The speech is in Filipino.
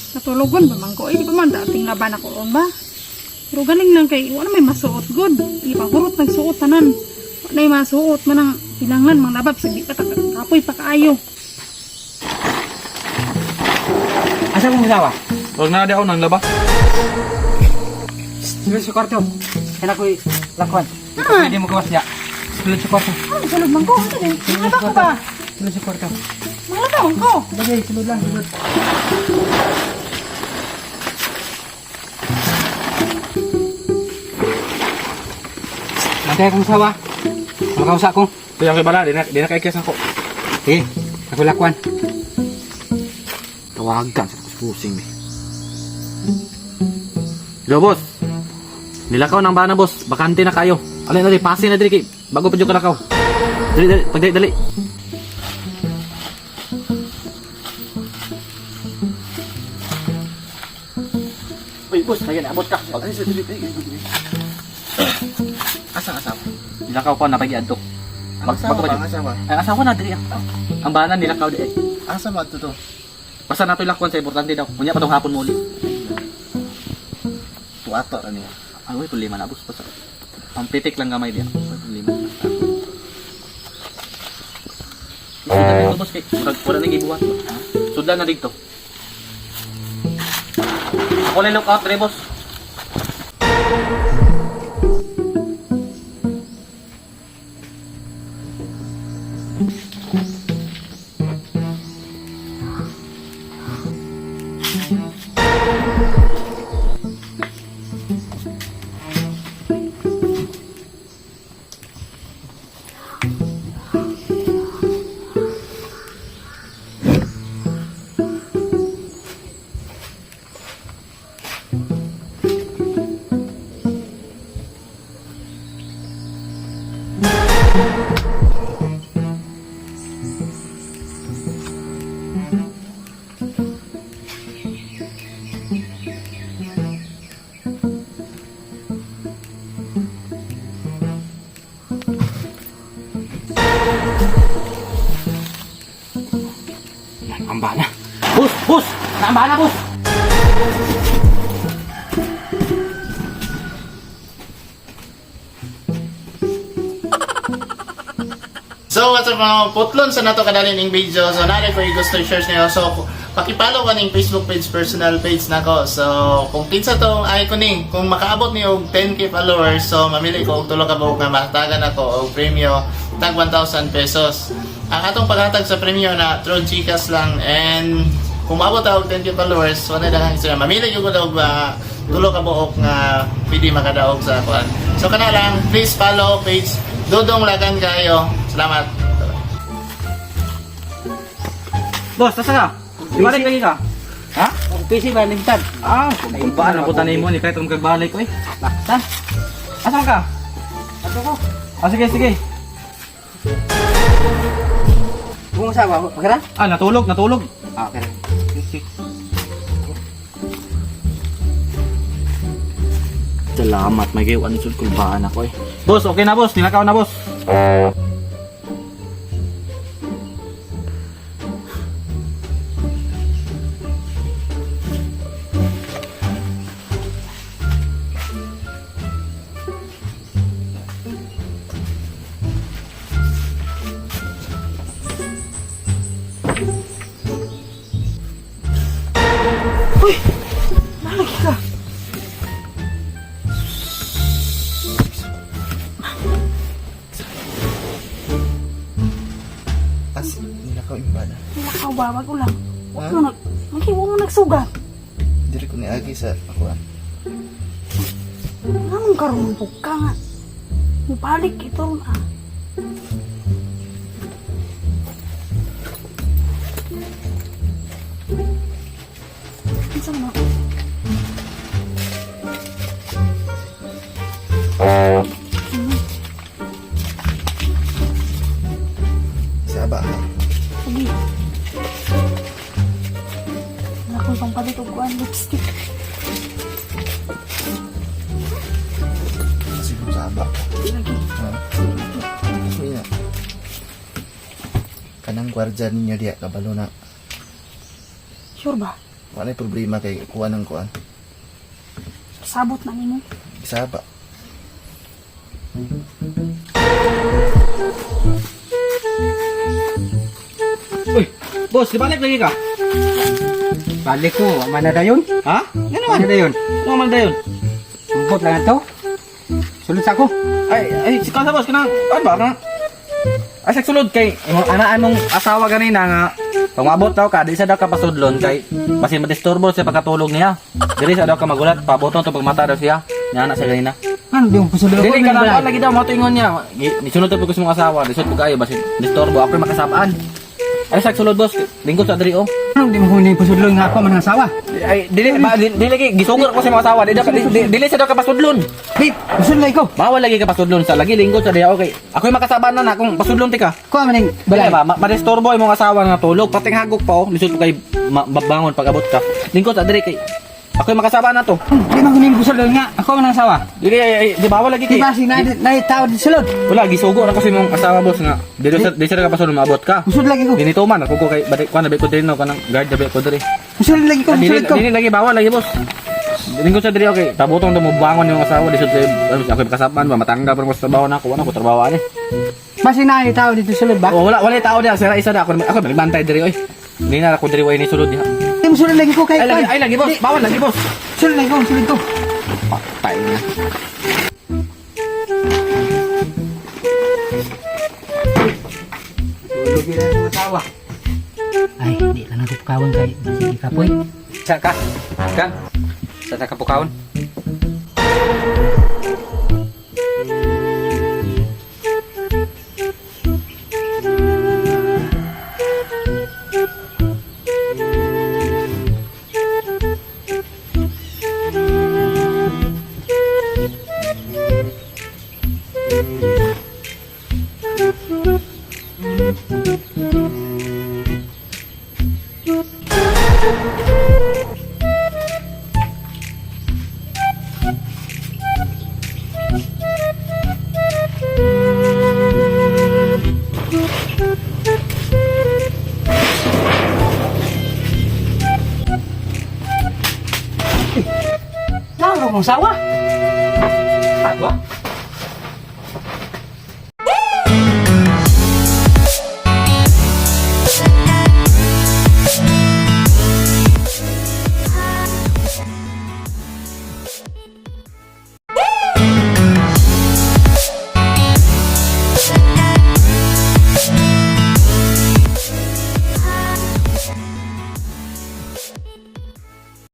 Natulugon ba man ko? Di pa man dating laban ako ron ba? Pero galing lang kay wala may masuot good. Di pa kurot nagsuot tanan. Wala may masuot man ang pinanglan mang labab sige pa kapoy pa kaayo. Asa mong asawa? Huwag na di ako nang laba. Sulod sa kwarto. Kaya ako'y lakwan. Pwede mo kawas niya. Sulod sa kwarto. Sulod man ko. Ano din? Mga ko ba? Sulod sa kwarto. Mga taon ko. Bagay, sulod lang. Sulod. Nantay akong asawa. Makausa ko. Kaya kay bala, di na kaikis ako. Sige, ako lakwan. Tawagan sa pusing eh. Hello, boss. Nilakaw ng bana, boss. Bakante na kayo. Alin na di, pasin na di, kay. Bago pa dyan kalakaw. Dali, dali, pagdali, dali. Uy, boss, kaya naabot ka. Asa. Nilakaw ko, napagian to. Asawa ba? Asawa? Ay, asawa na, dali. Ang bana, nilakaw di eh. Asa ba ito to? Basta nato ilakwan sa importante daw. Kunya pa tong hapon mo ulit. Tuwato na niya. Ano ay problema na, boss. Basta. Ang pitik lang gamay diya. Problema na. Sudlan na dito, boss. Kay, wala nang ibuhat. Sudlan na dito. Ako lang look out, boss. Ang bana. Bus! Bus! Ang bana, bus! So what's up mga putlon sa nato kadalin ning video. So nari ko gusto i-share niyo. So paki-follow ko ning Facebook page, personal page nako. So kung kinsa tong icon ning kung makaabot niyo og 10k followers, so mamili ko og tulo ka buok nga mahatagan ako og premyo tag 1,000 pesos. Ang atong paghatag sa premyo na through Gcash lang, and kung maabot og 10k followers, wala na lang sila. Mamili ko og tulo ka buok nga pwede makadaog sa kuan. So kana lang, please follow page Dodong Lagan kayo. Salamat. Boss, nasa ka? Ibalik lagi ka? Ha? PC ba, limited? Kung paano ako tanay mo, ni kahit kung kagbalik ko eh. Saan? Asan ka? Ato ko. Sige, sige. Kung asawa, okay na? Natulog. Okay na. Salamat, may gayon sud kulbaan ako eh. Boss, okay na boss, nilakaw na boss. Uy! Nalagi ka. As nilakaw imbana. Nilakaw ba? Wag ulang. Huwag mo nagsugat. Diri ko ni agi sa ako. Anong karoon po ka nga? Mupalik ito na. Isa mo. Sa ba? Sige. Wala ko pang palit og kuan lipstick. Siguro sa ba? Lagi. Kuya. Kanang gwardiya ninyo diya kabalo na. Sure ba? Ano yung problema kay kuha ng kuha? Sabot na nimo. Isa ba? Uy, boss, di balik lagi ka? Balik ko, mana dayon? Ha? Ano man? Mana dayon? Ano man dayon? Sumpot lang ito. Sulod sa ako. Ay, si kasa boss, kanang, ano ba, kanang, ay, sulod kay, anong asawa ganina nga, pag maabot daw ka, di sa daw ka pasudlon, kay, basin madisturbo siya pagkatulog niya. Dili sa daw ka magulat, pabuton to pag mata daw siya, niya anak siya ganina. Ano di mo pusulod Dili ka balay? na, lagi daw, matuingon niya, nisunod to pag gusto mong asawa, disod po kayo, basin disturbo, ako yung makasapaan. Ay, sa sulod boss, lingkod sa diri, oh. Ano di mo huni pusulod nga ako man ang asawa? Ay, dili lagi, gisugod ako sa mga asawa, dili sa daw ka pasudlon. Babe, pusulod ko. Bawal lagi ka pasudlon sa lagi lingkod sa diya, okay. Ako yung makasapaan na kung pasudlon ti ka. Kuha man ang Balay balay. ba, madisturbo yung mga asawa nga tulog, pating hagok pa oh, lisod po kay mabangon pag abot ka. Lingkod sa diri kay ako yung makasaba na to. Di mo huni pusulod nga ako man ang asawa. Dili di bawal lagi Di kay. ba si na tao di sulod? Wala gisugo na kasi mong asawa boss nga. Di sa ka pasudlon maabot ka. Pusulod lagi ko. Dinito man ako ko kay badik ko na ko din no kanang guard dabi ko diri. Pusulod lagi ko, Dili pusulod ko. dili lagi bawal lagi boss. Lingkod sa diri okay. Tabutong to mo bangon yung asawa lisod kay ako yung kasapan ba matangga pero mas trabaho na ako ano ko trabaho ani. Basi na tao dito sulod ba? Oh, wala tao diya sira isa da ako nagbantay diri oy. Hindi na ako diri way ni sulod diha. Di mo sulod lagi ko kay Kwan. Ay lagi boss, bawal lagi boss. Sulod lagi ko, sulod ko. Patay na. Sulod yun ang asawa. Ay, di lang ako pukawon kay basi kapoy. Sa ka? Kan? Sa ka pukawon? Naro kong sawa.